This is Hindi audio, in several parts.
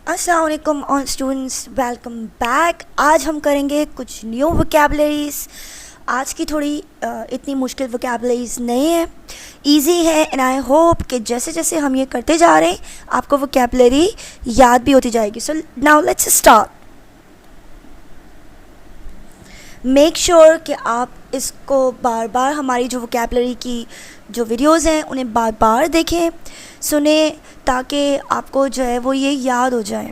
अस्सलाम वालेकुम ऑल स्टूडेंट्स, वेलकम बैक। आज हम करेंगे कुछ न्यू वोकैबुलरीज। आज की थोड़ी इतनी मुश्किल वोकैबुलरीज नहीं है, इजी है एंड आई होप कि जैसे जैसे हम ये करते जा रहे हैं आपको वोकैबुलरी याद भी होती जाएगी। So now let's start. Make sure कि आप इसको बार बार हमारी जो वोकैबुलरी की जो वीडियोज़ हैं उन्हें बार बार देखें, सुने, ताकि आपको जो है वो ये याद हो जाए।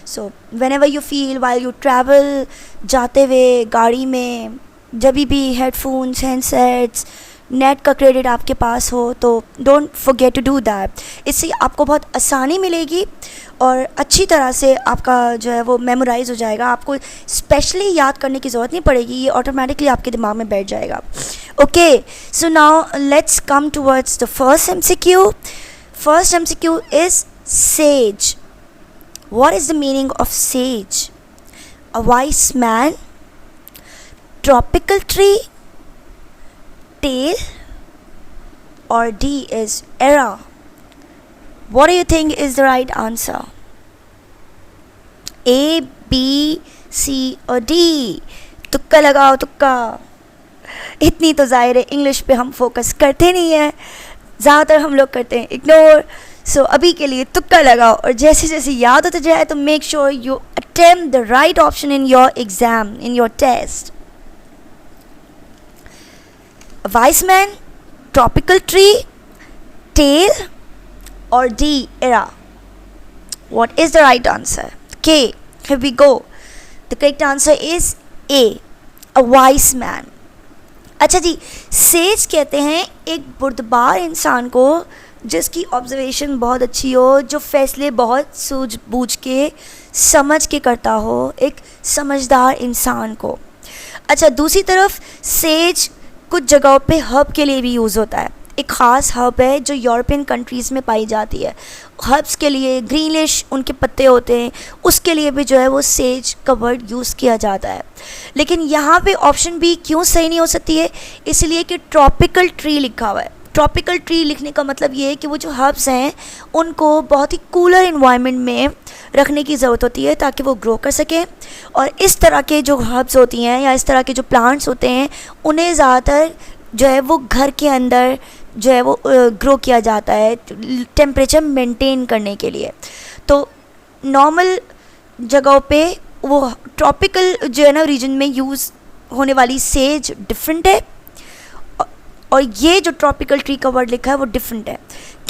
So whenever you feel while you travel, जाते हुए गाड़ी में, जब भी हेडफोन्स, हैंडसेट्स, नेट का क्रेडिट आपके पास हो तो don't forget to do that. इससे आपको बहुत आसानी मिलेगी और अच्छी तरह से आपका जो है वो मेमोराइज हो जाएगा। आपको स्पेशली याद करने की ज़रूरत नहीं पड़ेगी, ये ऑटोमेटिकली आपके दिमाग में बैठ जाएगा। Okay, so now let's come towards the first MCQ. First MCQ is sage. What is the meaning of sage? A wise man, tropical tree, tail, or D is era. What do you think is the right answer? A, B, C or D? तुक्का लगाओ, तुक्का। इतनी तो ज़ाहिर है इंग्लिश पे हम फोकस करते नहीं हैं, ज़्यादातर हम लोग करते हैं इग्नोर। सो अभी के लिए तुक्का लगाओ और जैसे जैसे याद होता जाए तो make sure you attempt the right option in your exam, in your test. Wise man, tropical tree, tale और D era. What is the right answer? Okay, here we go. The correct answer is A, a wise man. अच्छा जी, सेज कहते हैं एक बुर्दबार इंसान को जिसकी ऑब्जर्वेशन बहुत अच्छी हो, जो फैसले बहुत सूझबूझ के समझ के करता हो, एक समझदार इंसान को। अच्छा, दूसरी तरफ सेज कुछ जगहों पे हर्ब के लिए भी यूज़ होता है। एक ख़ास हर्ब है जो यूरोपियन कंट्रीज़ में पाई जाती है। हर्ब्स के लिए ग्रीनिश उनके पत्ते होते हैं, उसके लिए भी जो है वो सेज का वर्ड यूज़ किया जाता है। लेकिन यहाँ पे ऑप्शन बी क्यों सही नहीं हो सकती है? इसलिए कि ट्रॉपिकल ट्री लिखा हुआ है। ट्रॉपिकल ट्री लिखने का मतलब ये है कि वो जो हर्ब्स हैं उनको बहुत ही कूलर इन्वायरमेंट में रखने की ज़रूरत होती है ताकि वो ग्रो कर सकें। और इस तरह के जो हर्ब्स होती हैं या इस तरह के जो प्लांट्स होते हैं उन्हें ज़्यादातर जो है वो घर के अंदर जो है वो ग्रो किया जाता है टेम्परेचर मेंटेन करने के लिए। तो नॉर्मल जगहों पे वो ट्रॉपिकल जो है ना रीजन में यूज़ होने वाली सेज डिफरेंट है और ये जो ट्रॉपिकल ट्री का वर्ड लिखा है वो डिफरेंट है।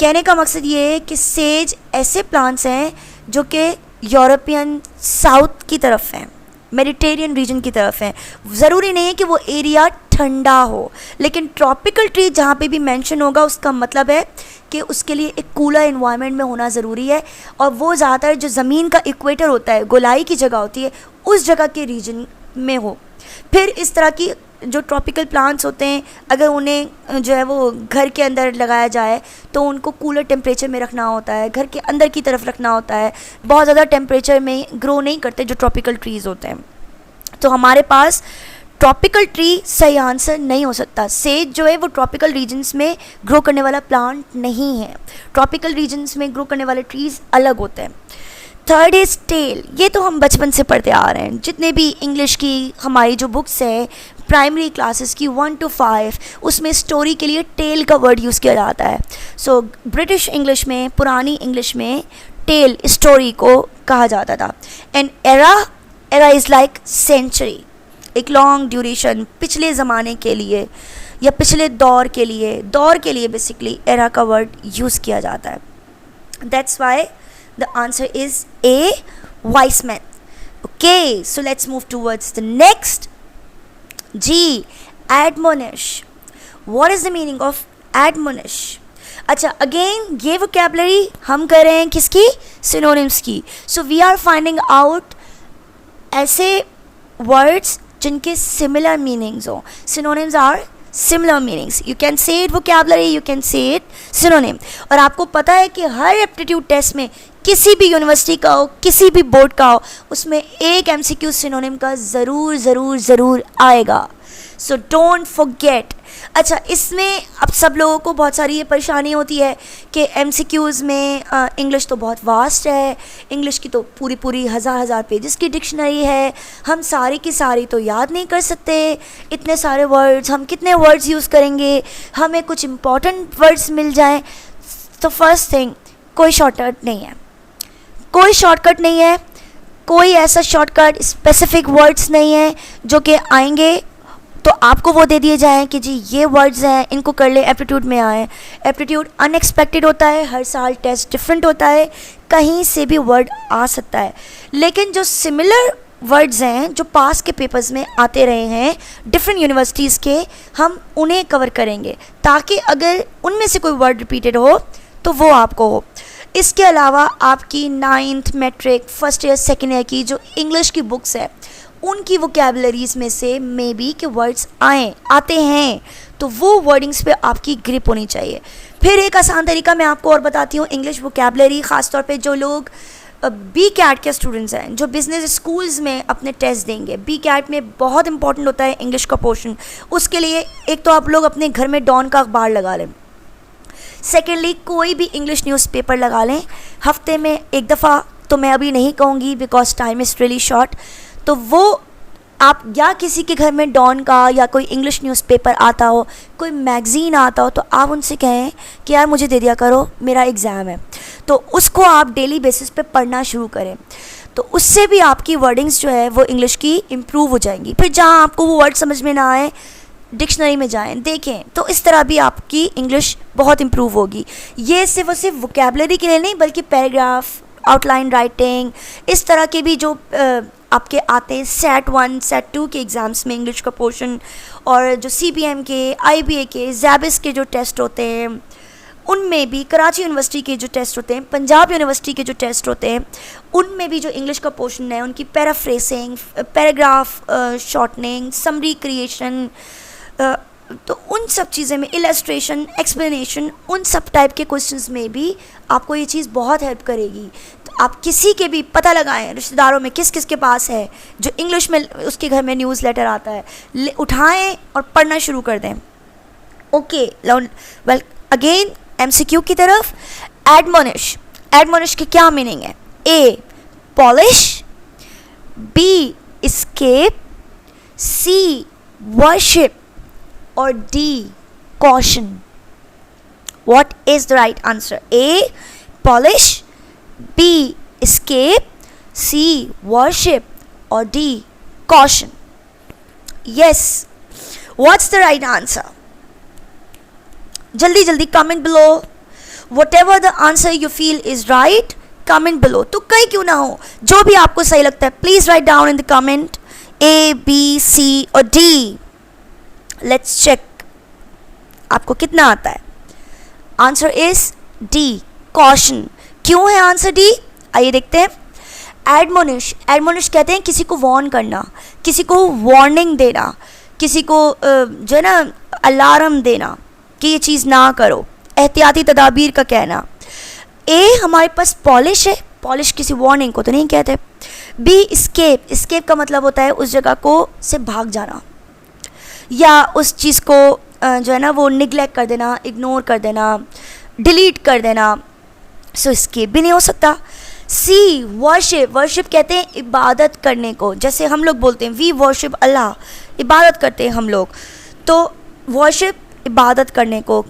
कहने का मकसद ये है कि सेज ऐसे प्लांट्स हैं जो कि यूरोपियन साउथ की तरफ हैं, मेडिटेरियन रीजन की तरफ हैं। ज़रूरी नहीं है कि वो एरिया ठंडा हो, लेकिन ट्रॉपिकल ट्री जहाँ पे भी मेंशन होगा उसका मतलब है कि उसके लिए एक कूलर इन्वायरमेंट में होना ज़रूरी है और वो ज़्यादातर जो ज़मीन का इक्वेटर होता है, गोलाई की जगह होती है, उस जगह के रीजन में हो। फिर इस तरह की जो ट्रॉपिकल प्लांट्स होते हैं अगर उन्हें जो है वो घर के अंदर लगाया जाए तो उनको कूलर टेम्परेचर में रखना होता है, घर के अंदर की तरफ रखना होता है, बहुत ज़्यादा टेम्परेचर में ग्रो नहीं करते जो ट्रॉपिकल ट्रीज़ होते हैं। तो हमारे पास ट्रॉपिकल ट्री सही आंसर नहीं हो सकता। सेज जो है वो ट्रॉपिकल रीजन्स में ग्रो करने वाला प्लांट नहीं है। ट्रॉपिकल रीजन्स में ग्रो करने वाले ट्रीज़ अलग होते हैं। Third is tail. ये तो हम बचपन से पढ़ते आ रहे हैं, जितने भी इंग्लिश की हमारी जो बुक्स है प्राइमरी क्लासेस की 1 to 5 उसमें स्टोरी के लिए टेल का वर्ड यूज़ किया जाता है। सो ब्रिटिश इंग्लिश में, पुरानी इंग्लिश में टेल स्टोरी को कहा जाता था। And era is like century, एक लॉन्ग ड्यूरेशन, पिछले ज़माने के लिए या पिछले दौर के लिए बेसिकली एरा का वर्ड यूज़ किया जाता है। That's why the answer is A, wise man. Okay, so let's move towards the next. G, admonish. What is the meaning of admonish? अच्छा, अगेन ये वोकैबुलरी हम कर रहे हैं किसकी? सिनोनिम्स की। So we are finding out ऐसे वर्ड्स जिनके सिमिलर मीनिंग्स हो। Synonyms are similar meanings. You can say it vocabulary, you can say it synonym. और आपको पता है कि हर एप्टीट्यूड टेस्ट में किसी भी यूनिवर्सिटी का हो, किसी भी बोर्ड का हो, उसमें एक MCQ सिनोनिम का ज़रूर आएगा। सो डोंट फॉरगेट अच्छा, इसमें अब सब लोगों को बहुत सारी ये परेशानी होती है कि एमसीक्यूज़ में इंग्लिश तो बहुत वास्ट है, इंग्लिश की तो पूरी पूरी हज़ार पेजेस की डिक्शनरी है, हम सारी की सारी तो याद नहीं कर सकते, इतने सारे वर्ड्स, हम कितने वर्ड्स यूज़ करेंगे, हमें कुछ इम्पॉर्टेंट वर्ड्स मिल जाएं। तो फर्स्ट थिंग, कोई शॉर्टकट नहीं है, कोई शॉर्टकट नहीं है, कोई ऐसा शॉर्टकट स्पेसिफिक वर्ड्स नहीं है जो कि आएंगे तो आपको वो दे दिए जाएं कि जी ये वर्ड्स हैं, इनको कर ले, एप्टीट्यूड में आए। एप्टीट्यूड अनएक्सपेक्टेड होता है, हर साल टेस्ट डिफरेंट होता है, कहीं से भी वर्ड आ सकता है। लेकिन जो सिमिलर वर्ड्स हैं जो पास के पेपर्स में आते रहे हैं डिफरेंट यूनिवर्सिटीज़ के, हम उन्हें कवर करेंगे ताकि अगर उनमें से कोई वर्ड रिपीटेड हो तो वो आपको हो। इसके अलावा आपकी 9th matric, first year, second year की जो इंग्लिश की बुक्स है उनकी वोकैबुलरीज़ में से मे बी के वर्ड्स आते हैं, तो वो वर्डिंग्स पे आपकी ग्रिप होनी चाहिए। फिर एक आसान तरीका मैं आपको और बताती हूँ इंग्लिश वोकैबुलरी, ख़ासतौर पे जो लोग बी कैट के स्टूडेंट्स हैं जो बिजनेस स्कूल्स में अपने टेस्ट देंगे। बी कैट में बहुत इंपॉर्टेंट होता है इंग्लिश का पोर्शन। उसके लिए एक तो आप लोग अपने घर में डॉन का अखबार लगा लें, सेकेंडली कोई भी इंग्लिश न्यूज़पेपर लगा लें, हफ्ते में एक दफ़ा, तो मैं अभी नहीं कहूँगी because time is really short, तो वो आप या किसी के घर में डॉन का या कोई इंग्लिश न्यूज़पेपर आता हो, कोई मैगज़ीन आता हो, तो आप उनसे कहें कि यार मुझे दे दिया करो, मेरा एग्ज़ाम है, तो उसको आप डेली बेसिस पे पढ़ना शुरू करें। तो उससे भी आपकी वर्डिंग्स जो है वो इंग्लिश की इम्प्रूव हो जाएंगी। फिर जहाँ आपको वो वर्ड समझ में ना आए, डिक्शनरी में जाएं, देखें, तो इस तरह भी आपकी इंग्लिश बहुत इम्प्रूव होगी। ये सिर्फ और सिर्फ वोकैबुलरी के लिए नहीं, बल्कि पैराग्राफ, आउटलाइन राइटिंग, इस तरह के भी जो आपके आते हैं सेट 1, सेट 2 के एग्ज़ाम्स में इंग्लिश का पोर्शन, और जो CBM के, IBA के, जैबिस के जो टेस्ट होते हैं उनमें भी, कराची यूनिवर्सिटी के जो टेस्ट होते हैं, पंजाब यूनिवर्सिटी के जो टेस्ट होते हैं, उनमें भी जो इंग्लिश का पोर्शन है, उनकी paraphrasing, paragraph shortening, summary creation, तो उन सब चीज़ें में इलस्ट्रेशन, एक्सप्लेनेशन, उन सब टाइप के क्वेश्चंस में भी आपको ये चीज़ बहुत हेल्प करेगी। तो आप किसी के भी पता लगाएं, रिश्तेदारों में किस किस के पास है जो इंग्लिश में उसके घर में न्यूज़ लेटर आता है, उठाएं और पढ़ना शुरू कर दें। ओके, वेल अगेन MCQ की तरफ। एडमोनिश, एडमोनिश की क्या मीनिंग है? A, polish, B, escape, C, worship, or D, caution. What is the right answer? A, polish, B, escape, C, worship, or D, caution. Yes, what's the right answer? जल्दी जल्दी comment below. Whatever the answer you feel is right, comment below. तो कहीं क्यों ना हो, जो भी आपको सही लगता है, please write down in the comment A, B, C or D. Let's check आपको कितना आता है। Answer is D, caution. क्यों है आंसर D? आइए देखते हैं। एडमोनिश, एडमोनिश कहते हैं किसी को वार्न करना, किसी को वार्निंग देना, किसी को जो है ना अलार्म देना कि ये चीज़ ना करो, एहतियाती तदाबीर का कहना। ए हमारे पास पॉलिश है, पॉलिश किसी वार्निंग को तो नहीं कहते। बी, स्केप, स्केप का मतलब होता है उस जगह को से भाग जाना या उस चीज़ को जो है ना वो निगलेक्ट कर देना, इग्नोर कर देना, डिलीट कर देना, सो स्केप भी नहीं हो सकता। सी, वर्शिप, वर्शिप कहते हैं इबादत करने को, जैसे हम लोग बोलते हैं वी वर्शिप अल्लाह, इबादत करते हैं हम लोग, तो वर्शिप इबादत करने को।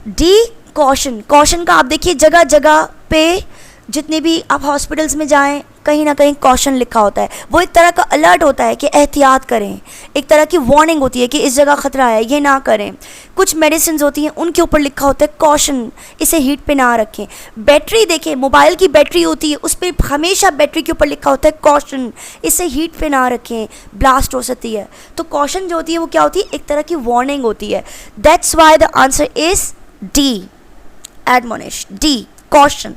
डी, कॉशन, कॉशन का आप देखिए जगह जगह पे जितने भी आप हॉस्पिटल्स में जाएं कहीं ना कहीं कॉशन लिखा होता है, वो एक तरह का अलर्ट होता है कि एहतियात करें, एक तरह की वार्निंग होती है कि इस जगह ख़तरा है, ये ना करें। कुछ मेडिसिन होती हैं उनके ऊपर लिखा होता है कॉशन, इसे हीट पे ना रखें। बैटरी देखें, मोबाइल की बैटरी होती है उस पर हमेशा बैटरी के ऊपर लिखा होता है कॉशन, इसे हीट पे ना रखें, ब्लास्ट हो सकती है। तो कॉशन जो होती है वो क्या होती है, एक तरह की वार्निंग होती है। That's why the answer is D, admonish, D, caution.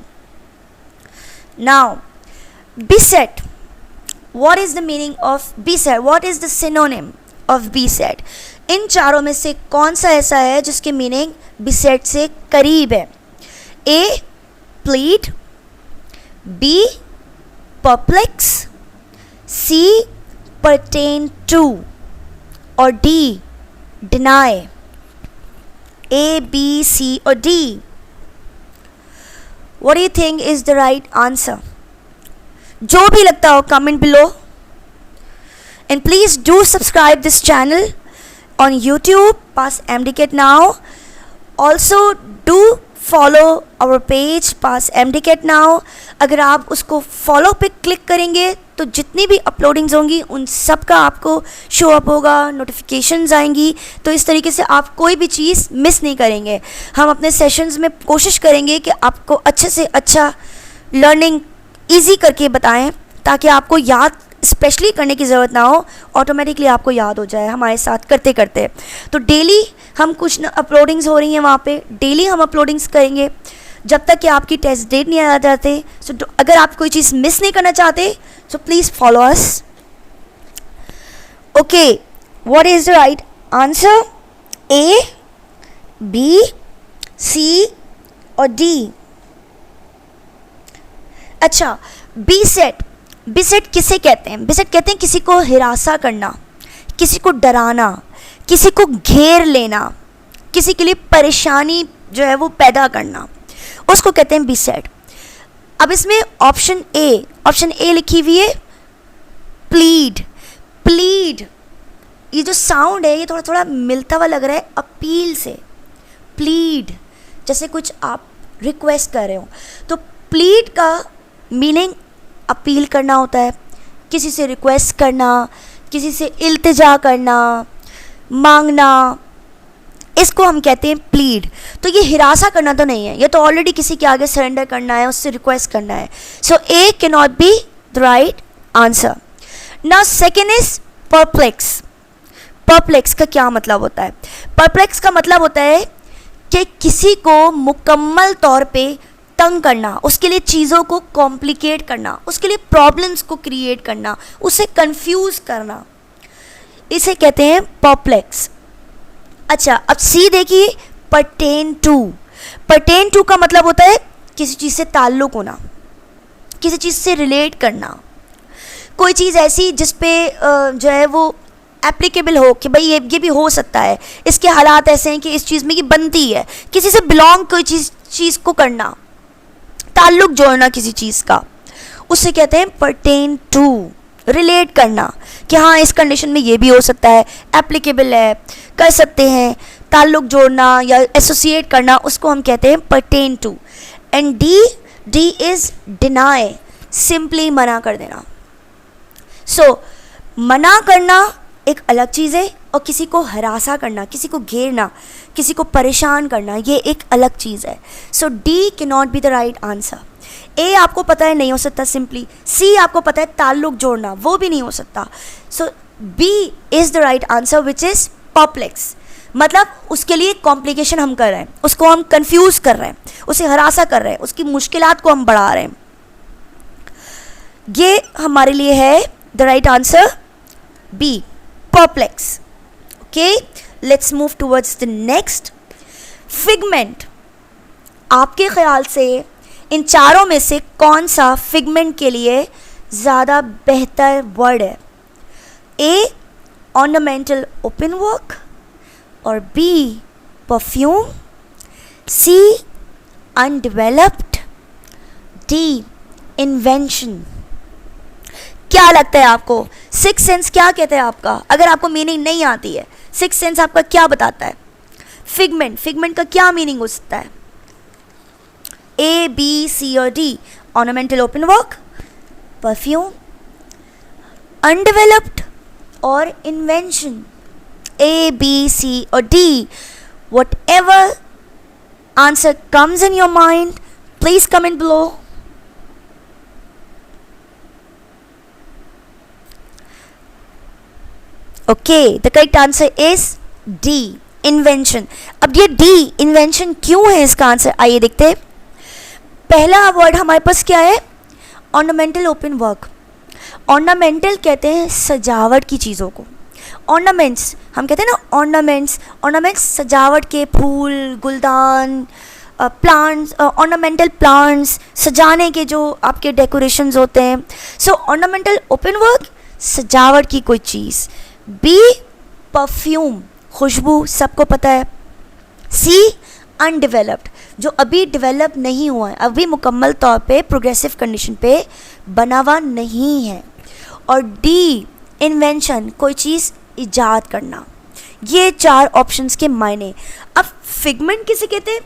Now, beset. What is the meaning of beset? What is the synonym of beset? इन चारों में से कौन सा ऐसा है जिसके मीनिंग beset से करीब है? A, plead, B, perplex, C, pertain to, और D, deny. A, B, C or D? What do you think is the right answer? जो भी लगता हो comment below, and please do subscribe this channel on YouTube, Pass MDCAT Now. Also do follow our page Pass MDCAT Now. अगर आप उसको फॉलो पे क्लिक करेंगे तो जितनी भी अपलोडिंग्स होंगी उन सब का आपको शो अप होगा, नोटिफिकेशंस आएंगी, तो इस तरीके से आप कोई भी चीज़ मिस नहीं करेंगे. हम अपने सेशंस में कोशिश करेंगे कि आपको अच्छे से अच्छा लर्निंग ईजी करके बताएं ताकि आपको याद स्पेशली करने की ज़रूरत ना हो, ऑटोमेटिकली आपको याद हो जाए हमारे साथ करते करते. तो डेली हम कुछ अपलोडिंग्स हो रही हैं वहाँ पे, डेली हम अपलोडिंग्स करेंगे जब तक कि आपकी टेस्ट डेट नहीं आ जाते. सो अगर आप कोई चीज़ मिस नहीं करना चाहते so please follow us. Okay, what is the right answer? A, B, C और डी? अच्छा, बी सेट. बी सेट किसे कहते हैं? बी सेट कहते हैं किसी को हिरासा करना, किसी को डराना, किसी को घेर लेना, किसी के लिए परेशानी जो है वो पैदा करना, उसको कहते हैं बी सेट. अब इसमें ऑप्शन ए लिखी हुई है प्लीड. प्लीड, ये जो साउंड है ये थोड़ा थोड़ा मिलता हुआ लग रहा है अपील से. प्लीड जैसे कुछ आप रिक्वेस्ट कर रहे हो. तो प्लीड का मीनिंग अपील करना होता है, किसी से रिक्वेस्ट करना, किसी से इल्तिजा करना, मांगना, इसको हम कहते हैं प्लीड. तो ये हिरासा करना तो नहीं है, ये तो ऑलरेडी किसी के आगे सरेंडर करना है, उससे रिक्वेस्ट करना है. So A can not be the right answer. Now second is perplex. Perplex का क्या मतलब होता है? परप्लेक्स का मतलब होता है कि किसी को मुकम्मल तौर पे तंग करना, उसके लिए चीज़ों को कॉम्प्लिकेट करना, उसके लिए प्रॉब्लम्स को क्रिएट करना, उसे कंफ्यूज करना, इसे कहते हैं परप्लेक्स. अच्छा, अब सी देखिए, पर्टेन टू. पर्टेन टू का मतलब होता है किसी चीज़ से ताल्लुक़ होना, किसी चीज़ से रिलेट करना, कोई चीज़ ऐसी जिस पे जो है वो एप्लीकेबल हो कि भाई ये भी हो सकता है, इसके हालात ऐसे हैं कि इस चीज़ में ये बनती है. किसी से बिलोंग कोई चीज़ को करना, ताल्लुक़ जोड़ना किसी चीज़ का, उसे कहते हैं पर्टेन टू. रिलेट करना कि हाँ इस कंडीशन में ये भी हो सकता है, एप्लीकेबल है, कर सकते हैं. ताल्लुक़ जोड़ना या एसोसिएट करना, उसको हम कहते हैं pertain to. And D is deny. Simply मना कर देना. सो मना करना एक अलग चीज़ है और किसी को हरासा करना, किसी को घेरना, किसी को परेशान करना, ये एक अलग चीज़ है. So D can not be the right answer. A आपको पता है नहीं हो सकता सिंपली. सी आपको पता है ताल्लुक़ जोड़ना, वो भी नहीं हो सकता. So B is the right answer which is perplex. मतलब उसके लिए कॉम्प्लिकेशन हम कर रहे हैं, उसको हम कंफ्यूज कर रहे हैं, उसे हरासा कर रहे हैं, उसकी मुश्किलात को हम बढ़ा रहे हैं. ये हमारे लिए है the right answer B, perplex. Okay, let's move towards the next. Figment. आपके ख्याल से इन चारों में से कौन सा फिगमेंट के लिए ज़्यादा बेहतर वर्ड है? ए, ऑर्नामेंटल ओपन वर्क, और बी, परफ्यूम, सी, अनडेवलप्ड, डी, इन्वेंशन. क्या लगता है आपको? सिक्स सेंस क्या कहते हैं आपका? अगर आपको मीनिंग नहीं आती है, सिक्स सेंस आपका क्या बताता है? फिगमेंट का क्या मीनिंग हो सकता है? ए, बी, सी और D. Ornamental open work, perfume, undeveloped और इन्वेंशन. ए, बी, सी और D. What ever answer comes in your mind, please comment below. Okay, the correct answer is D, invention. अब ये डी इन्वेंशन क्यों है इसका आंसर, आइए देखते हैं. पहला वर्ड हमारे पास क्या है? Ornamental open work. ऑर्नामेंटल कहते हैं सजावट की चीज़ों को. ऑर्नामेंट्स हम कहते हैं ना, ऑर्नामेंट्स सजावट के फूल, गुलदान, प्लांट्स, ऑर्नामेंटल प्लांट्स, सजाने के जो आपके डेकोरेशंस होते हैं. सो ऑर्नामेंटल ओपन वर्क, सजावट की कोई चीज़. B, perfume. खुशबू सबको पता है। सी अनडेवलप्ड, जो अभी डेवलप नहीं हुआ है, अभी मुकम्मल तौर पे प्रोग्रेसिव कंडीशन पे बना हुआ नहीं है। और डी इन्वेंशन, कोई चीज़ इजाद करना। ये 4 ऑप्शंस के मायने। अब फिगमेंट किसे कहते हैं?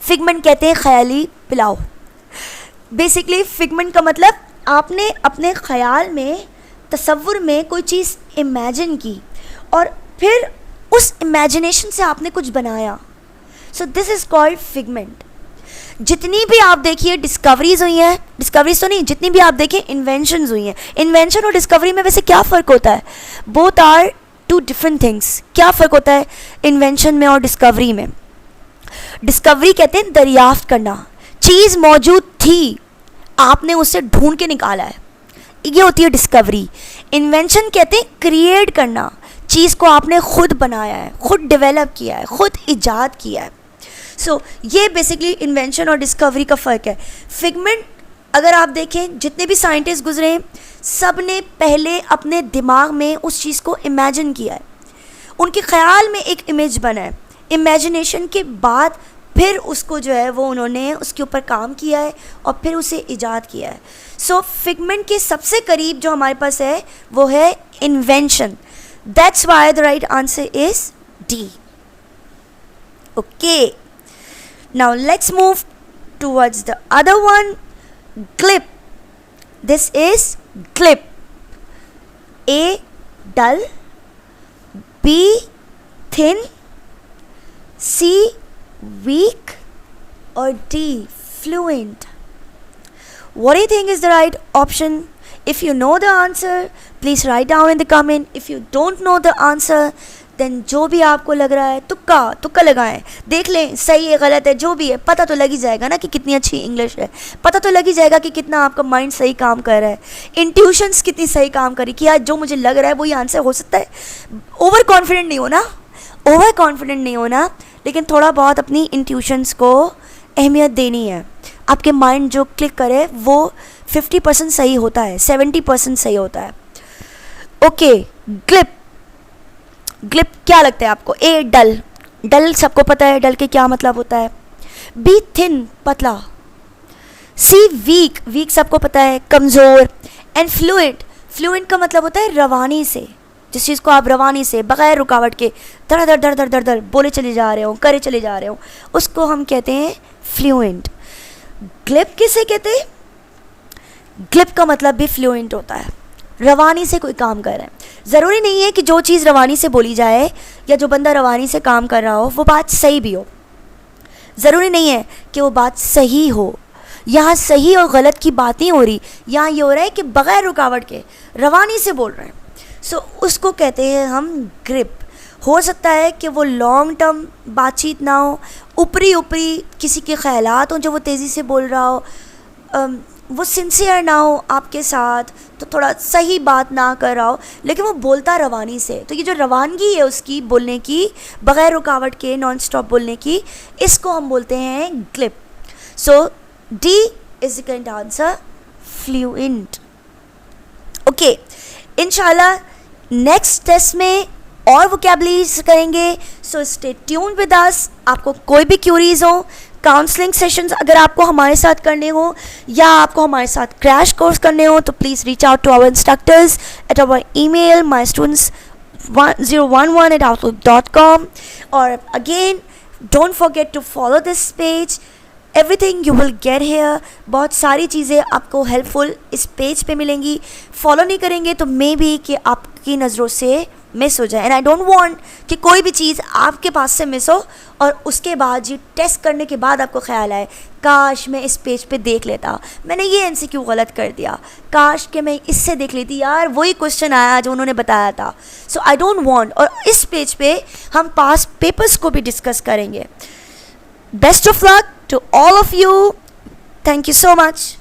फिगमेंट कहते हैं ख्याली पिलाओ। बेसिकली फिगमेंट का मतलब आपने अपने ख्याल में, तसव्वुर में कोई चीज़ इमेजिन की और फिर उस इमेजिनेशन से आपने कुछ बनाया। So this is called figment. जितनी भी आप देखिए डिस्कवरीज हुई हैं, डिस्कवरीज तो नहीं, जितनी भी आप देखिए इन्वेंशंस हुई हैं, इन्वेंशन और डिस्कवरी में वैसे क्या फ़र्क होता है? Both are 2 different things. क्या फ़र्क होता है इन्वेंशन में और डिस्कवरी में? डिस्कवरी कहते हैं दरियाफ्त करना, चीज़ मौजूद थी, आपने उसे ढूंढ के निकाला है, ये होती है डिस्कवरी। इन्वेंशन कहते हैं क्रिएट करना, चीज़ को आपने खुद बनाया है, खुद डेवलप किया है, खुद इजाद किया है। सो ये बेसिकली इन्वेंशन और डिस्कवरी का फ़र्क है। फिगमेंट अगर आप देखें, जितने भी साइंटिस्ट गुजरे हैं, सब ने पहले अपने दिमाग में उस चीज़ को इमेजिन किया है, उनके ख़्याल में एक इमेज बना है, इमेजिनेशन के बाद फिर उसको जो है वो उन्होंने उसके ऊपर काम किया है और फिर उसे इजाद किया है। सो फिगमेंट के सबसे करीब जो हमारे पास है वो है invention. That's why the right answer is D. Okay, now let's move towards the other one, glip. This is glip. A dull, B thin, C weak, or D fluent? What do you think is the right option? If you know the answer, please write down in the comment. If you don't know the answer, then जो भी आपको लग रहा है, तुक्का लगाएं, देख लें सही है गलत है, जो भी है पता तो लग ही जाएगा ना कि कितनी अच्छी इंग्लिश है, पता तो लग ही जाएगा कि कितना आपका माइंड सही काम कर रहा है, इंट्यूशंस कितनी सही काम करी कि यार जो मुझे लग रहा है वही आंसर हो सकता है। ओवर कॉन्फिडेंट नहीं होना, ओवर कॉन्फिडेंट नहीं होना, लेकिन थोड़ा बहुत अपनी इंट्यूशंस को अहमियत देनी है। आपके माइंड जो क्लिक करे वो 50% सही होता है, 70% सही होता है। ओके, ग्लिप। ग्लिप क्या लगता है आपको? ए डल, डल सबको पता है डल के क्या मतलब होता है। बी थिन, पतला। सी वीक, वीक सबको पता है कमज़ोर। एंड फ्लुएंट, फ्लुएंट का मतलब होता है रवानी से, जिस चीज़ को आप रवानी से बग़ैर रुकावट के धड़ धड़ धड़ धड़ धड़ धड़ बोले चले जा रहे हो, करे चले जा रहे हो, उसको हम कहते हैं फ्लुएंट। ग्लिप किसे कहते हैं? ग्लिप का मतलब भी फ्लुएंट होता है, रवानी से कोई काम कर रहा है। ज़रूरी नहीं है कि जो चीज़ रवानी से बोली जाए या जो बंदा रवानी से काम कर रहा हो वो बात सही भी हो, ज़रूरी नहीं है कि वो बात सही हो। यहाँ सही और गलत की बात नहीं हो रही, यहाँ ये हो रहा है कि बग़ैर रुकावट के रवानी से बोल रहे हैं। सो उसको कहते हैं हम ग्रिप। हो सकता है कि वो लॉन्ग टर्म बातचीत ना हो, ऊपरी किसी के ख़यालात हों जो वो तेज़ी से बोल रहा हो, वो सिंसियर ना हो आपके साथ, तो थोड़ा सही बात ना कर रहा हो, लेकिन वो बोलता रवानी से। तो ये जो रवानगी है उसकी बोलने की, बग़ैर रुकावट के नॉन स्टॉप बोलने की, इसको हम बोलते हैं glib. So D is the correct answer, fluent. Okay, इंशाल्लाह नेक्स्ट टेस्ट में और वोकैबुलरीज करेंगे। So stay tune with us. आपको कोई भी क्यूरीज हो, काउंसलिंग सेशंस अगर आपको हमारे साथ करने हो या आपको हमारे साथ क्रैश कोर्स करने हो, तो please reach out to our instructors at our email mystudents1011@outlook.com। और again don't forget to follow this page, everything you will get here. बहुत सारी चीज़ें आपको हेल्पफुल इस पेज पे मिलेंगी। फॉलो नहीं करेंगे तो मे बी कि आपकी नज़रों से मिस हो जाए, एंड आई डोंट वांट कि कोई भी चीज़ आपके पास से मिस हो और उसके बाद ये टेस्ट करने के बाद आपको ख्याल आए काश मैं इस पेज पे देख लेता, मैंने ये एमसीक्यू गलत कर दिया, काश कि मैं इससे देख लेती, यार वही क्वेश्चन आया जो उन्होंने बताया था। सो आई डोंट वांट। और इस पेज पे हम पास पेपर्स को भी डिस्कस करेंगे। Best of luck to all of you. Thank you so much.